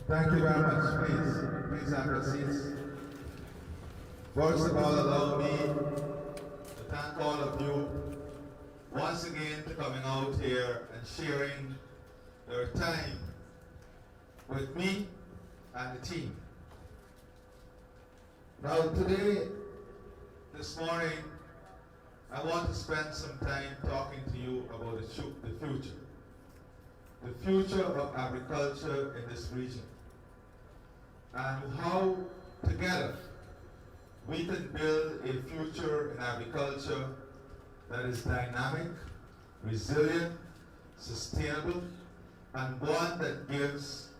Thank you very much. Please have your seats. First of all, allow me to thank all of you once again for coming out here and sharing your time with me and the team. Now today, this morning, I want to spend some time talking to you about the future. The future of agriculture in this region. And how together we can build a future in agriculture that is dynamic, resilient, sustainable, and one that gives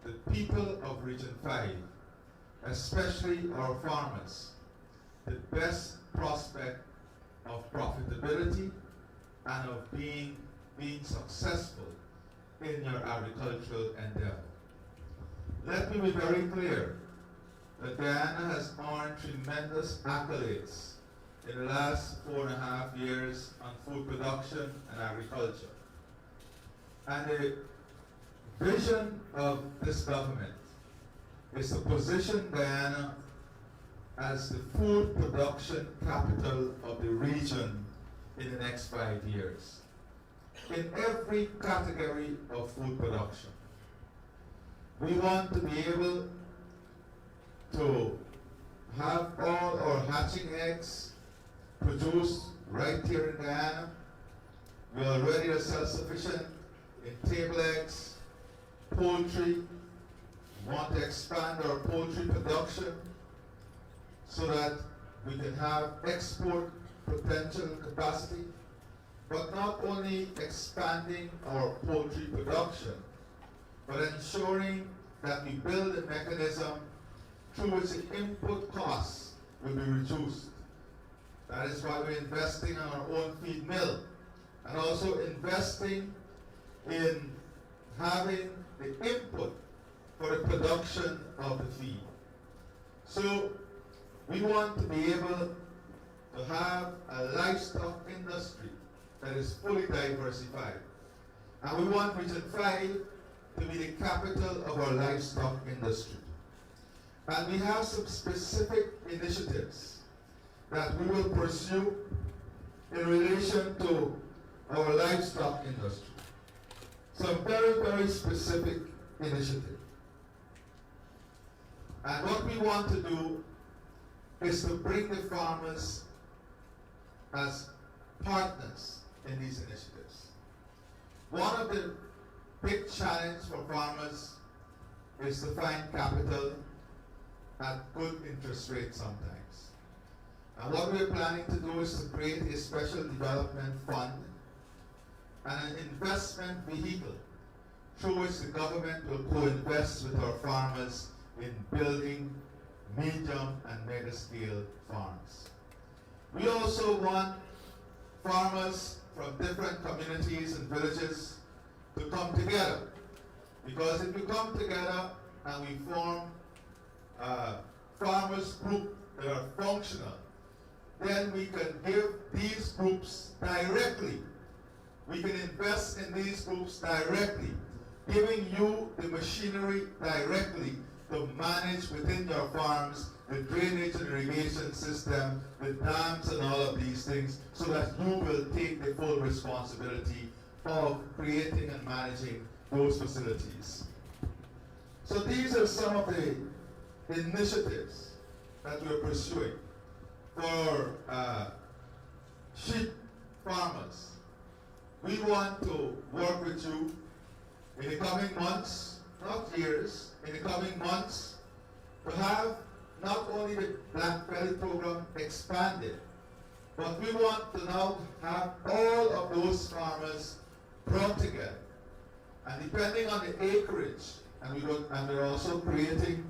the people of Region 5, especially our farmers, the best prospect of profitability and of being successful in your agricultural endeavor. Let me be very clear that Guyana has earned tremendous accolades in the last 4.5 years on food production and agriculture. And the vision of this government is to position Guyana as the food production capital of the region in the next 5 years, in every category of food production. We want to be able to have all our hatching eggs produced right here in Guyana. We already are self-sufficient in table eggs, poultry. We want to expand our poultry production so that we can have export potential capacity, but not only expanding our poultry production, but ensuring that we build a mechanism through which the input costs will be reduced. That is why we're investing in our own feed mill, and also investing in having the input for the production of the feed. So we want to be able to have a livestock industry that is fully diversified. And we want Region 5 to be the capital of our livestock industry. And we have some specific initiatives that we will pursue in relation to our livestock industry. Some very, very specific initiatives. And what we want to do is to bring the farmers as partners in these initiatives. One of the big challenge for farmers is to find capital at good interest rates sometimes. And what we're planning to do is to create a special development fund and an investment vehicle through which the government will co-invest with our farmers in building medium and mega scale farms. We also want farmers from different communities and villages to come together, because if we come together and we form farmers group that are functional, then we can give these groups directly. We can invest in these groups directly, giving you the machinery directly to manage within your farms the drainage and irrigation system, the dams and all of these things, so that you will take the full responsibility of creating and managing those facilities. So these are some of the initiatives that we're pursuing for sheep farmers. We want to work with you in the coming months, not years, in the coming months, to have not only the Black Belly program expanded, but we want to now have all of those farmers brought together. And depending on the acreage, and we're also creating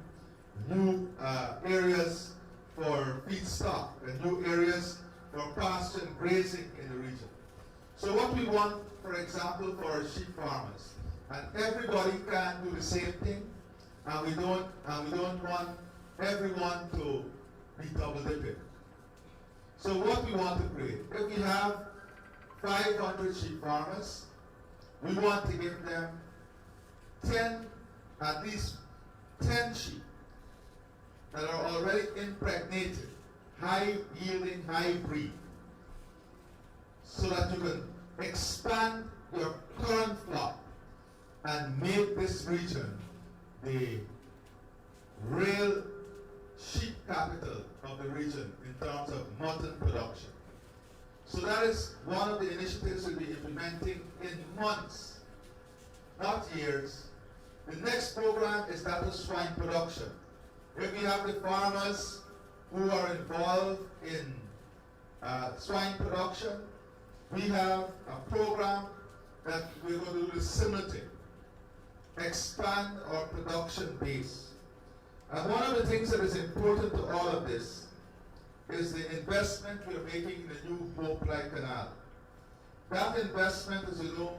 new areas for feedstock and new areas for pasture and grazing in the region. So what we want, for example, for our sheep farmers, and everybody can do the same thing, and we don't want everyone to be double dipping. So what we want to create, if we have 500 sheep farmers, we want to give them 10, at least 10 sheep that are already impregnated, high yielding, high breed, so that you can expand your current flock and make this region the real sheep capital of the region in terms of mutton production. So that is one of the initiatives we'll be implementing in months, not years. The next program is that of swine production. If we have the farmers who are involved in swine production, we have a program that we're going to do the similar thing. Expand our production base. And one of the things that is important to all of this is the investment we're making in the new Hope-Lai Canal. That investment, as you know,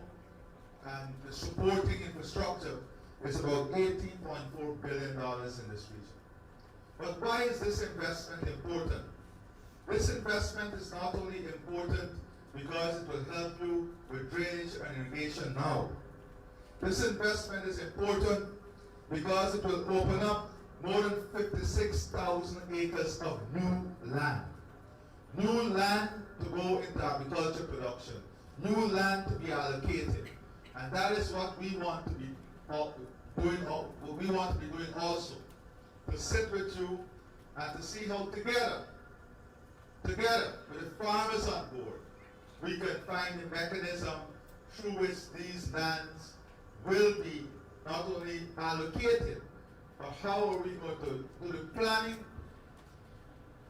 and the supporting infrastructure is about $18.4 billion in this region. But why is this investment important? This investment is not only important because it will help you with drainage and irrigation now. This investment is important because it will open up more than 56,000 acres of new land. New land to go into agriculture production. New land to be allocated. And that is what we want to be doing, what we want to be doing also. To sit with you and to see how together with the farmers on board, we can find a mechanism through which these lands will be not only allocated, but how are we going to do the planning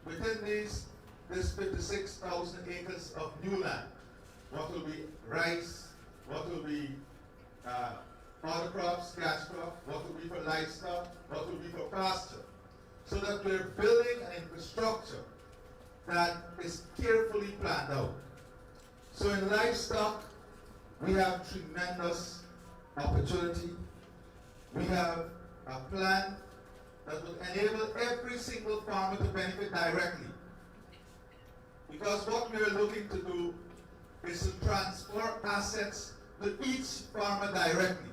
within this 56,000 acres of new land? What will be rice? What will be other crops, cash crop? What will be for livestock? What will be for pasture? So that we're building an infrastructure that is carefully planned out. So in livestock, we have tremendous opportunity. We have a plan that will enable every single farmer to benefit directly. Because what we are looking to do is to transfer assets to each farmer directly.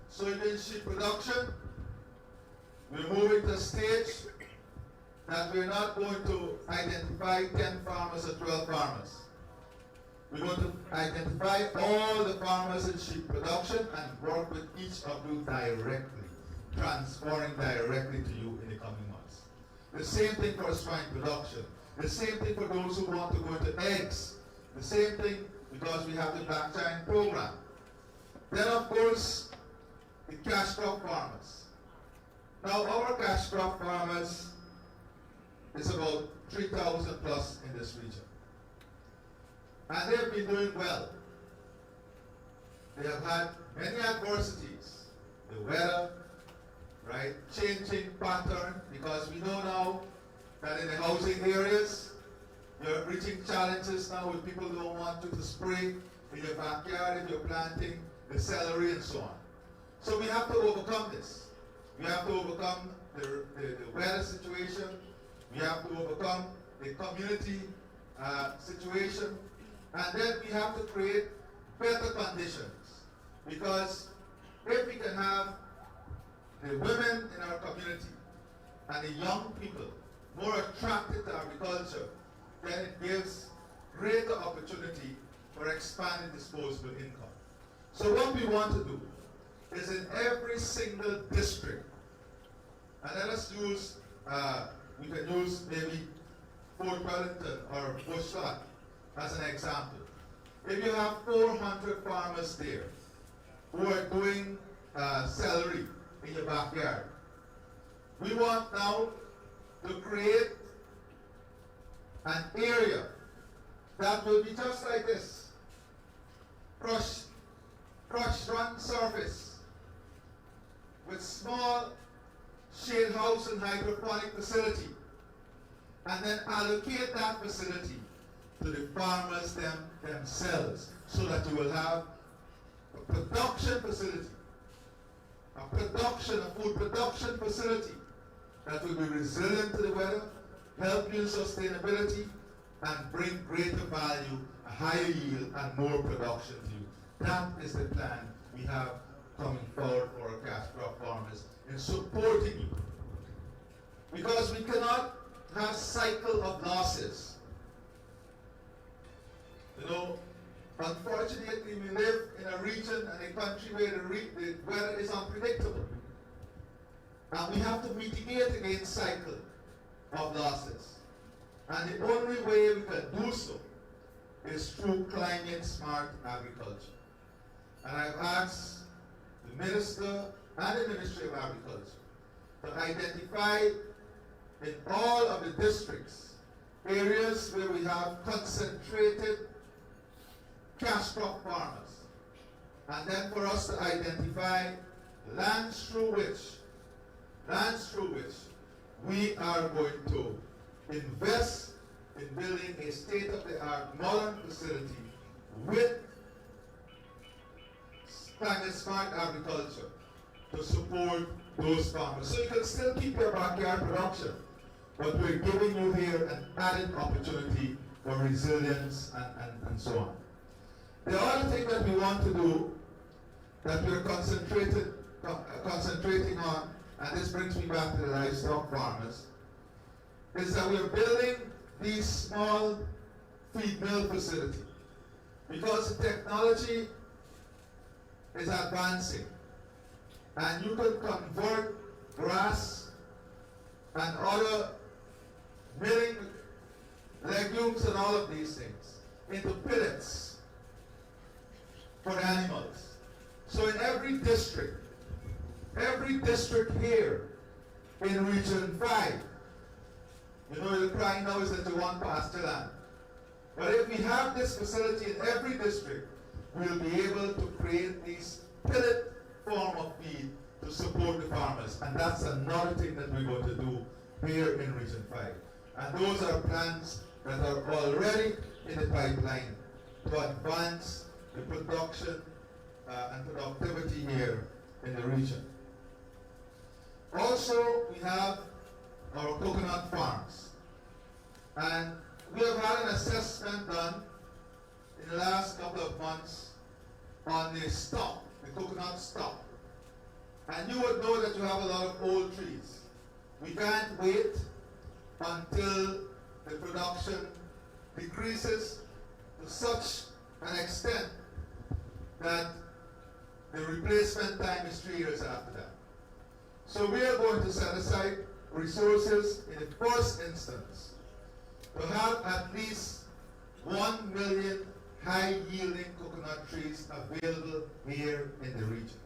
So in sheep production, we're moving to a stage that we're not going to identify 10 farmers or 12 farmers. We're going to identify all the farmers in sheep production and work with each of you directly, transferring directly to you in the coming months. The same thing for swine production. The same thing for those who want to go into eggs. The same thing because we have the Black Giant program. Then of course, the cash crop farmers. Now our cash crop farmers is about 3,000 plus in this region. And they've been doing well. They have had many adversities. The weather, right? Changing pattern, because we know now that in the housing areas, you're reaching challenges now with people who don't want you to spray in your backyard if you're planting the celery and so on. So we have to overcome this. We have to overcome the weather situation. We have to overcome the community situation. And then we have to create better conditions. Because if we can have the women in our community and the young people more attracted to agriculture, then it gives greater opportunity for expanding disposable income. So what we want to do is in every single district, and let us use, we can use maybe Fort Wellington or Bushland as an example. If you have 400 farmers there who are doing celery in your backyard, we want now to create an area that will be just like this. Crushed run surface with small shade house and hydroponic facility, and then allocate that facility to the farmers themselves, so that you will have a production facility, a food production facility that will be resilient to the weather, help you in sustainability, and bring greater value, a higher yield, and more production to you. That is the plan we have coming forward for our cash crop farmers in supporting you. Because we cannot have cycle of losses. You know, unfortunately, we live in a region and a country where the weather is unpredictable. And we have to mitigate against cycle of losses. And the only way we can do so is through climate smart agriculture. And I've asked the Minister and the Ministry of Agriculture to identify in all of the districts areas where we have concentrated cash crop farmers. And then for us to identify lands through which we are going to invest in building a state-of-the-art modern facility with climate smart agriculture to support those farmers. So you can still keep your backyard production, but we're giving you here an added opportunity for resilience and so on. The other thing that we want to do, that we're concentrating on, and this brings me back to the livestock farmers, is that we're building these small feed mill facilities because the technology is advancing and you can convert grass and other milling legumes and all of these things into pellets for the animals. So in every district here in Region 5, you know, the cry now is that you want pasture land. But if we have this facility in every district, we'll be able to create these pellet form of feed to support the farmers. And that's another thing that we're going to do here in Region 5. And those are plans that are already in the pipeline to advance the production and productivity here in the region. Also, we have our coconut farms. And we have had an assessment done in the last couple of months on the stock, the coconut stock. And you would know that you have a lot of old trees. We can't wait until the production decreases to such an extent that the replacement time is 3 years after that. So we are going to set aside resources in the first instance to have at least 1 million high-yielding coconut trees available here in the region,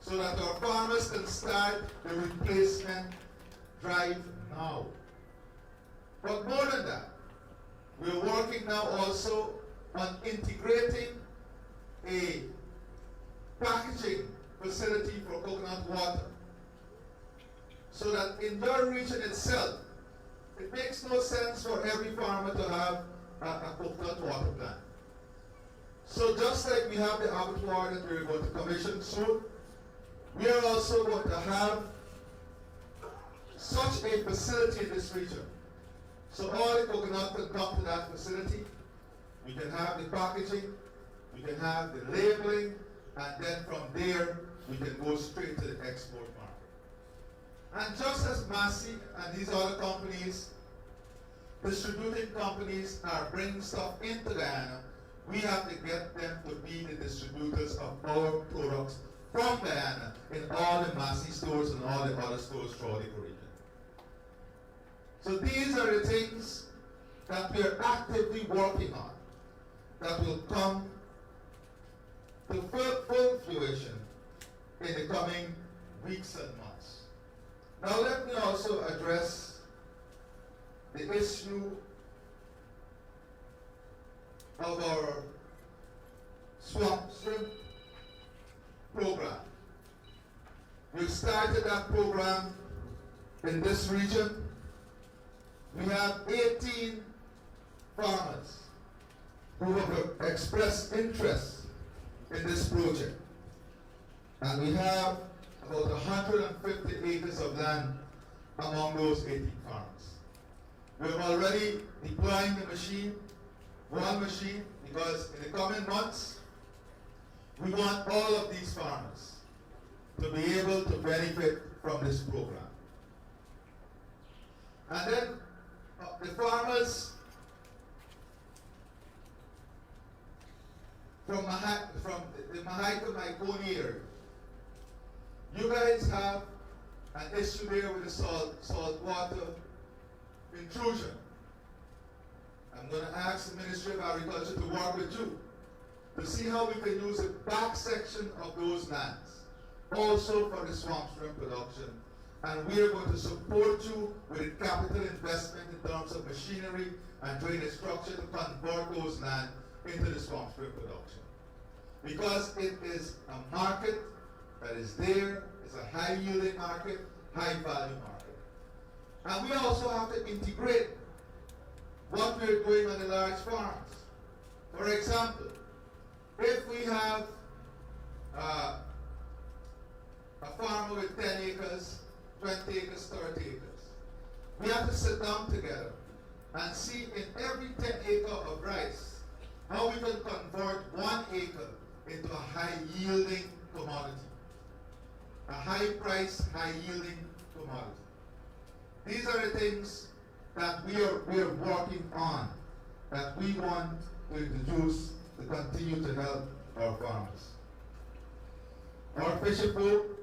so that our farmers can start the replacement drive now. But more than that, we're working now also on integrating a packaging facility for coconut water, so that in your region itself, it makes no sense for every farmer to have a coconut water plant. So just like we have the abattoir that we're going to commission soon, we are also going to have such a facility in this region. So all the coconut can come to that facility. We can have the packaging, we can have the labeling, and then from there, we can go straight to the export market. And just as Massey and these other companies, distributing companies, are bringing stuff into Guyana, we have to get them to be the distributors of our products from Guyana in all the Massey stores and all the other stores throughout the region. So these are the things that we are actively working on that will come to full fruition in the coming weeks and months. Now let me also address the issue of our swamp shrimp program. We've started that program in this region. We have 18 farmers who have expressed interest in this project. And we have about 150 acres of land among those 18 farmers. We're already deploying the machine, one machine, because in the coming months, We want all of these farmers to be able to benefit from this program. And then the farmers from the Mahaika-Maikoni area, you guys have an issue there with the saltwater intrusion. I'm going to ask the Ministry of Agriculture to work with you to see how we can use the back section of those lands also for the swamp shrimp production. And we are going to support you with capital investment in terms of machinery and drainage structure to convert those lands into the swamp shrimp production. Because it is a market that is there, it's a high yielding market, high value market. And we also have to integrate what we're doing on the large farms. For example, if we have a farmer with 10 acres, 20 acres, 30 acres, we have to sit down together and see in every 10 acre of rice how we can convert 1 acre into a high yielding commodity. A high price, high yielding commodity. These are the things that we are working on, that we want to introduce to continue to help our farmers. Our Fisherfolks,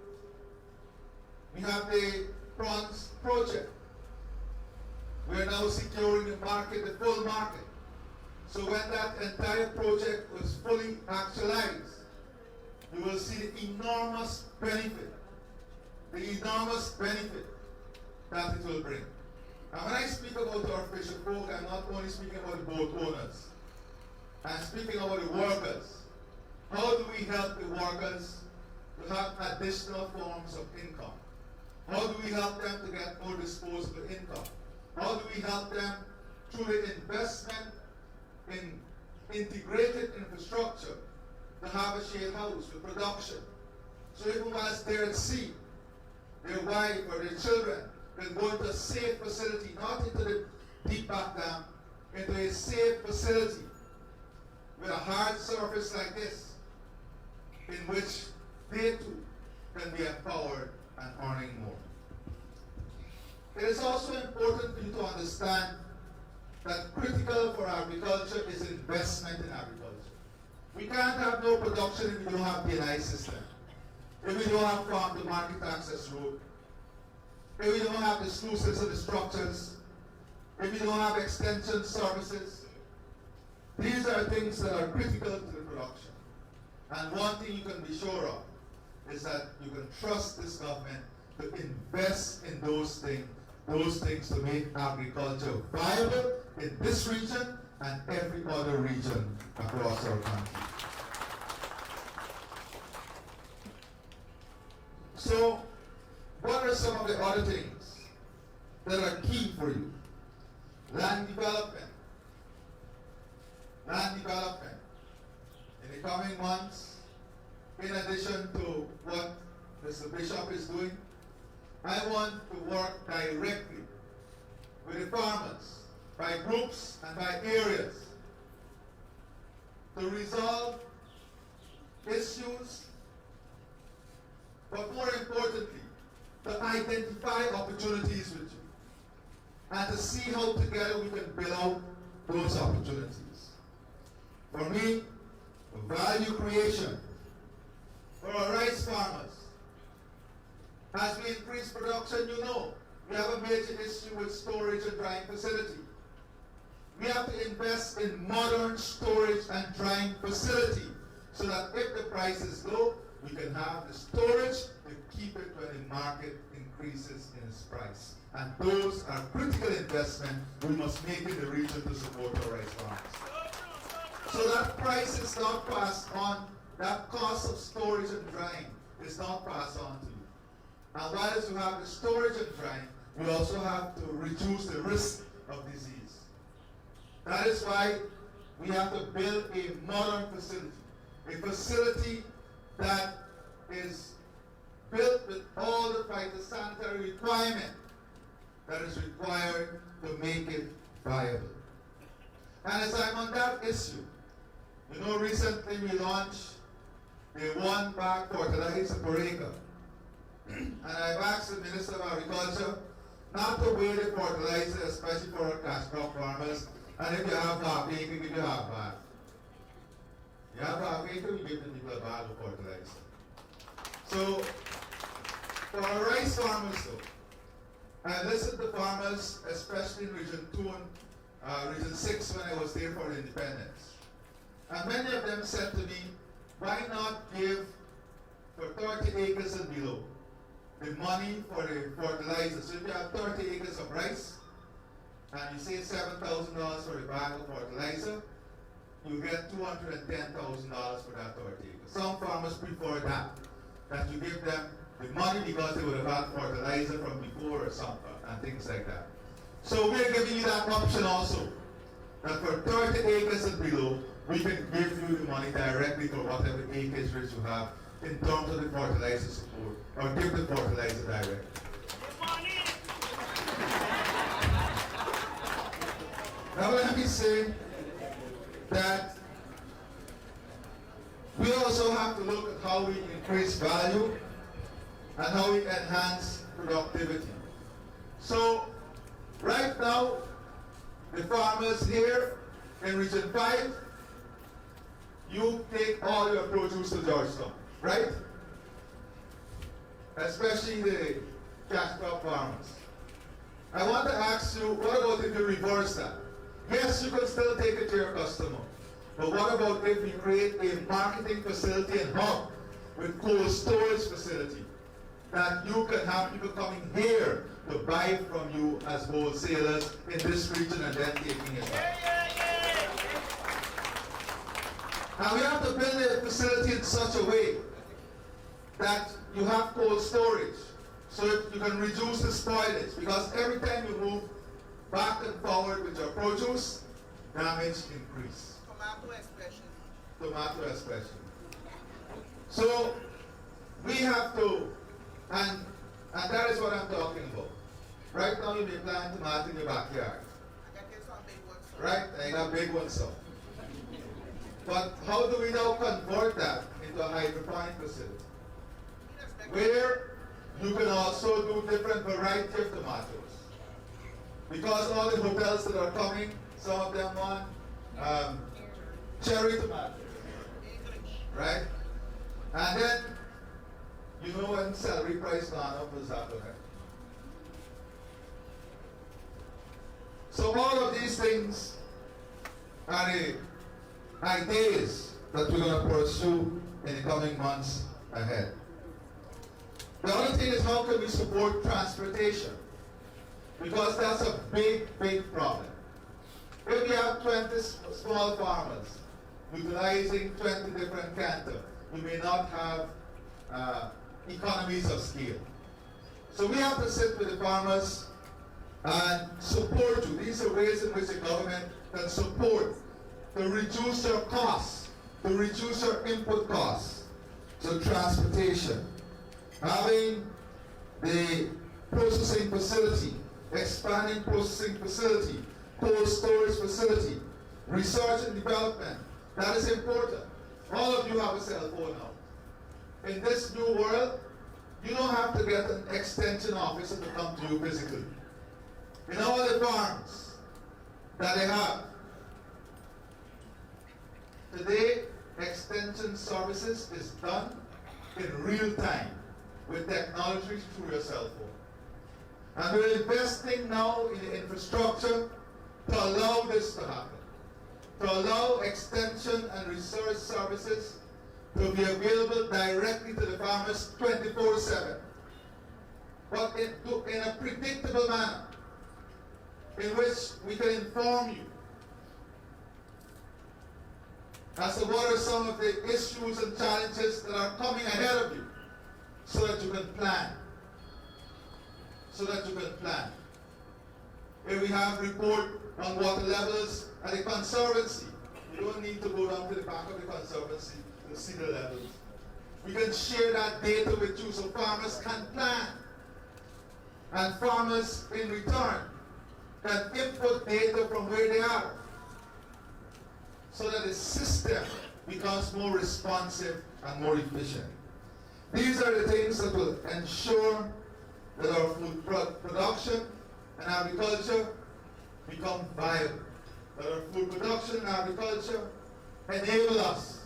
we have the prawns project. We are now securing the market, the full market. So when that entire project was fully actualized, you will see the enormous benefit that it will bring. And when I speak about our Fisherfolks, I'm not only speaking about the boat owners. I'm speaking about the workers. How do we help the workers to have additional forms of income? How do we help them to get more disposable income? How do we help them through the investment in integrated infrastructure to have a shade house with production? So even whilst they're at sea, their wife or their children can go into a safe facility, not into the deep back dam, into a safe facility with a hard surface like this, in which they too can be empowered and earning more. It is also important for you to understand that critical for agriculture is investment in agriculture. We can't have no production if we don't have DNI system, if we don't have farm to market access road, if we don't have the sluices and the structures, if we don't have extension services. These are things that are critical to the production. And one thing you can be sure of is that you can trust this government to invest in those things to make agriculture viable in this region and every other region across our country. So, what are some of the other things that are key for you? Land development. Land development. In the coming months, in addition to what Mr. Bishop is doing, I want to work directly with the farmers, by groups and by areas, to resolve issues, but more importantly, to identify opportunities with you, and to see how together we can build out those opportunities. For me, value creation for our rice farmers. As we increase production, you know, we have a major issue with storage and drying facility. We have to invest in modern storage and drying facility so that if the price is low, we can have the storage to keep it when the market increases in its price. And those are critical investments we must make in the region to support our rice farmers. So that price is not passed on, that cost of storage and drying is not passed on to you. And whilst you have the storage and drying, we also have to reduce the risk of disease. That is why we have to build a modern facility that is built with all the phytosanitary requirement that is required to make it viable. And as I'm on that issue, you know, recently we launched they want back fertilizer per acre. And I've asked the Minister of Agriculture not to weigh the fertilizer, especially for our cash crop farmers. And if you have half acre, give you half bag. You have half acre, you give the people a bag of fertilizer. So, for our rice farmers though, I listened to farmers, especially in Region 2 and Region 6 when I was there for independence. And many of them said to me, why not give for 30 acres and below the money for the fertilizer? So if you have 30 acres of rice and you say $7,000 for the bag of fertilizer, you get $210,000 for that 30 acres. Some farmers prefer that you give them the money because they would have had fertilizer from before or something and things like that. So we're giving you that option also, that for 30 acres and below, we can give you the money directly for whatever acreage you have in terms of the fertilizer support, or give the fertilizer directly. Now let me say that we also have to look at how we increase value and how we enhance productivity. So right now, the farmers here in Region 5, you take all your produce to Georgetown, right? Especially the cash crop farmers. I want to ask you, what about if you reverse that? Yes, you can still take it to your customer, but what about if we create a marketing facility and hub with cold storage facility that you can have people coming here to buy from you as wholesalers in this region and then taking it back? And we have to build a facility in such a way that you have cold storage so that you can reduce the spoilage, because every time you move back and forward with your produce, damage increase. Tomato especially. So we have to, and that is what I'm talking about. Right now you may plant tomato in your backyard. Right? And you got big ones so. But how do we now convert that into a hydroponic facility, where you can also do different variety of tomatoes? Because all the hotels that are coming, some of them want cherry tomatoes, right? And then, you know when celery price gone up, what's happening? So all of these things are the ideas that we're going to pursue in the coming months ahead. The other thing is, how can we support transportation? Because that's a big, big problem. If we have 20 small farmers utilizing 20 different cantons, we may not have economies of scale. So we have to sit with the farmers and support you. These are ways in which the government can support to reduce your costs, to reduce your input costs. So transportation, having the processing facility, expanding processing facility, cold storage facility, research and development, that is important. All of you have a cell phone now. In this new world, you don't have to get an extension officer to come to you physically. In all the farms that they have, today, extension services is done in real time with technology through your cell phone. And we're investing now in the infrastructure to allow this to happen, to allow extension and research services to be available directly to the farmers 24/7, but in a predictable manner, in which we can inform you as to what are some of the issues and challenges that are coming ahead of you, so that you can plan. If we have report on water levels at the conservancy, you don't need to go down to the back of the conservancy to see the levels. We can share that data with you so farmers can plan. And farmers in return can input data from where they are, so that the system, we becomes more responsive and more efficient. These are the things that will ensure that our food production and agriculture become viable. That our food production and agriculture enable us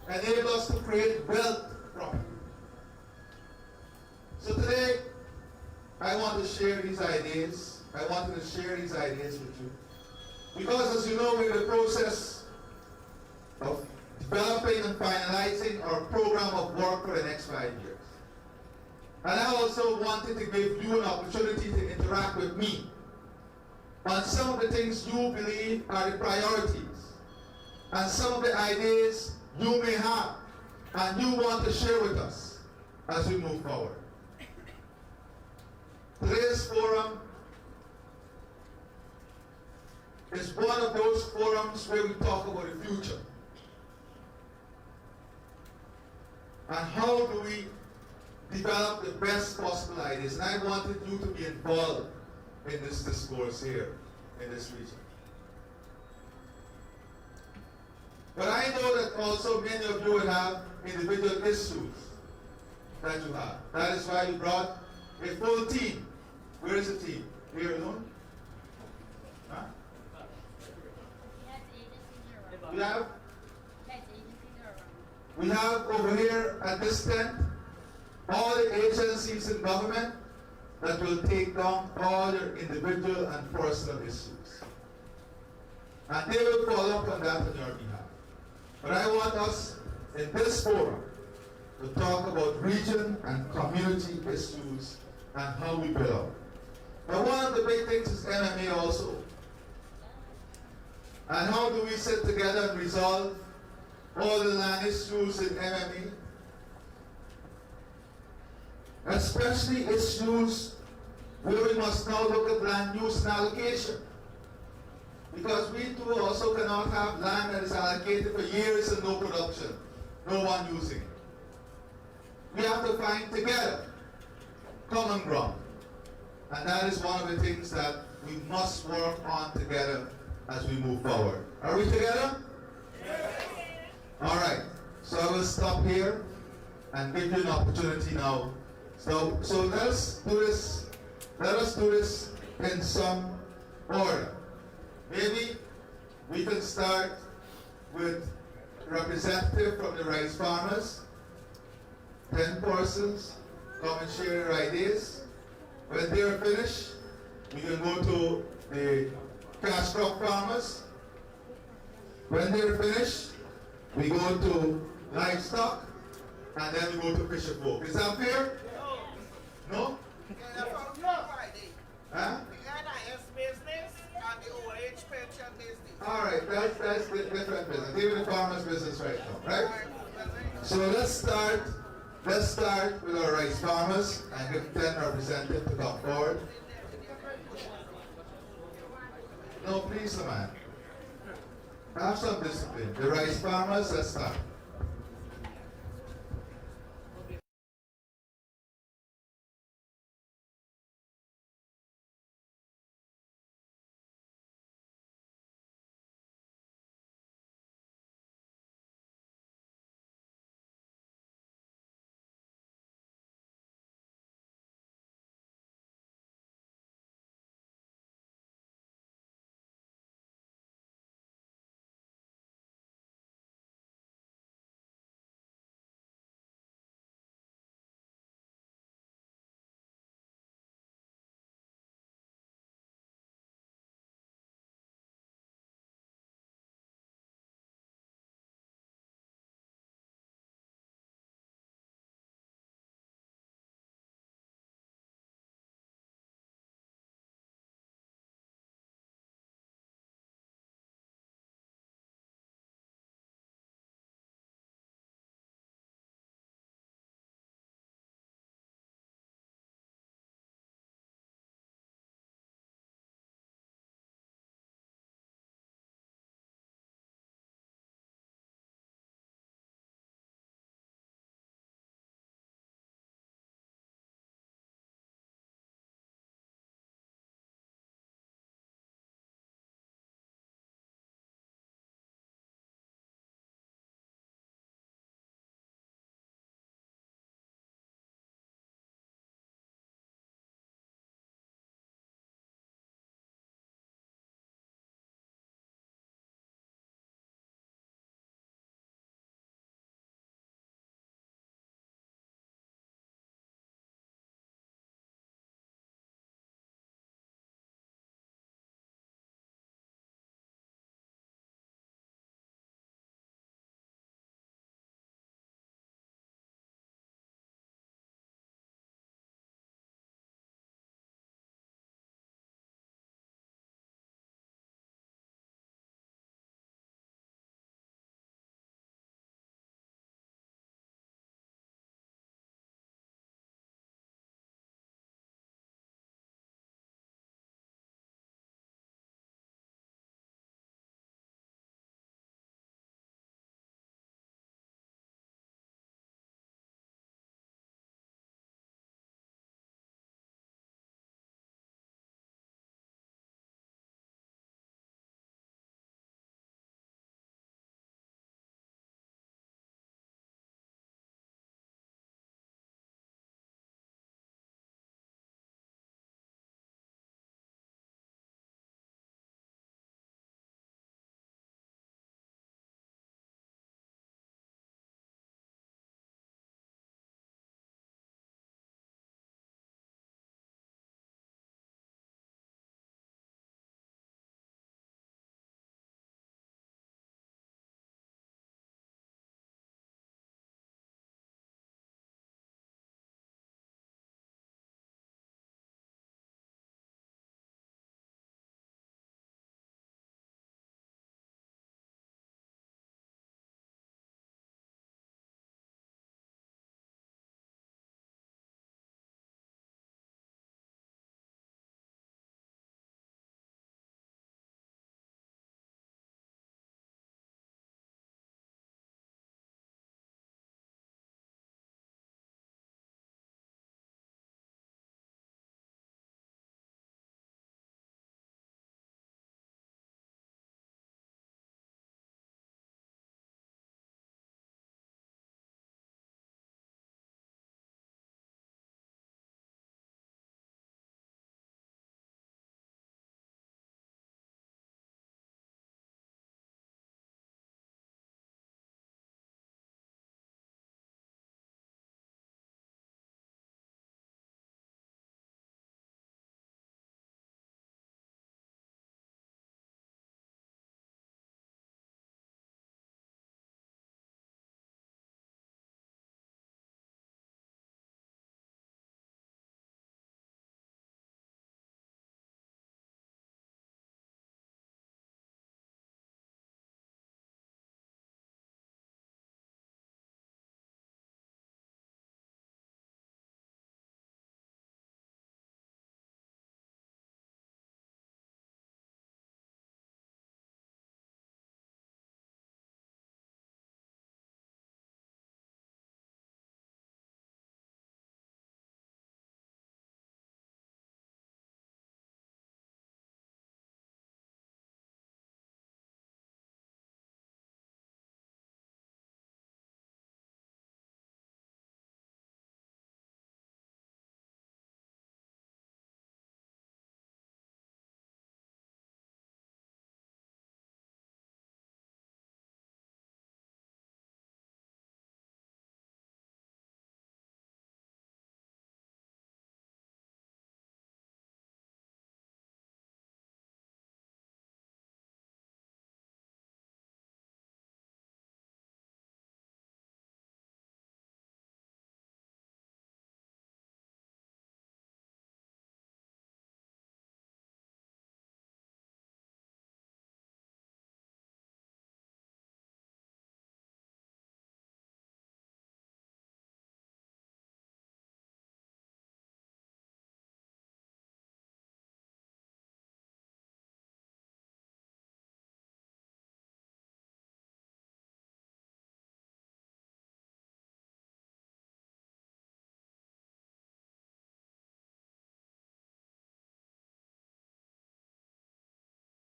to create wealth from it. So today, I want to share these ideas. I wanted to share these ideas with you. Because as you know, we're in the process of developing and finalizing our program of work for the next 5 years. And I also wanted to give you an opportunity to interact with me on some of the things you believe are the priorities and some of the ideas you may have and you want to share with us as we move forward. Today's forum is one of those forums where we talk about the future. And how do we develop the best possible ideas? And I wanted you to be involved in this discourse here, in this region. But I know that also many of you will have individual issues that you have. That is why we brought a full team. Where is the team? Here alone? Huh? We have over here at this tent all the agencies in government that will take down all your individual and personal issues. And they will follow up on that on your behalf. But I want us in this forum to talk about region and community issues and how we build up. Now one of the big things is MMA also. And how do we sit together and resolve all the land issues in MMA? Especially issues where we must now look at land use and allocation. Because we too also cannot have land that is allocated for years and no production, no one using it. We have to find together common ground. And that is one of the things that we must work on together as we move forward. Are we together? Yes. All right. So I will stop here and give you an opportunity now. So let us do this. Let us do this in some order. Maybe we can start with a representative from the rice farmers. 10 persons come and share their ideas. When they are finished, we can go to the cash crop farmers. When they're finished, we go to livestock, and then we go to Fisherfolks. Is that fair? No? Huh? All right, that's the different business. Leave the farmer's business right now, right? So let's start with our rice farmers and give 10 representatives to come forward. No, please, man. Have some discipline. The rice farmers, let's start.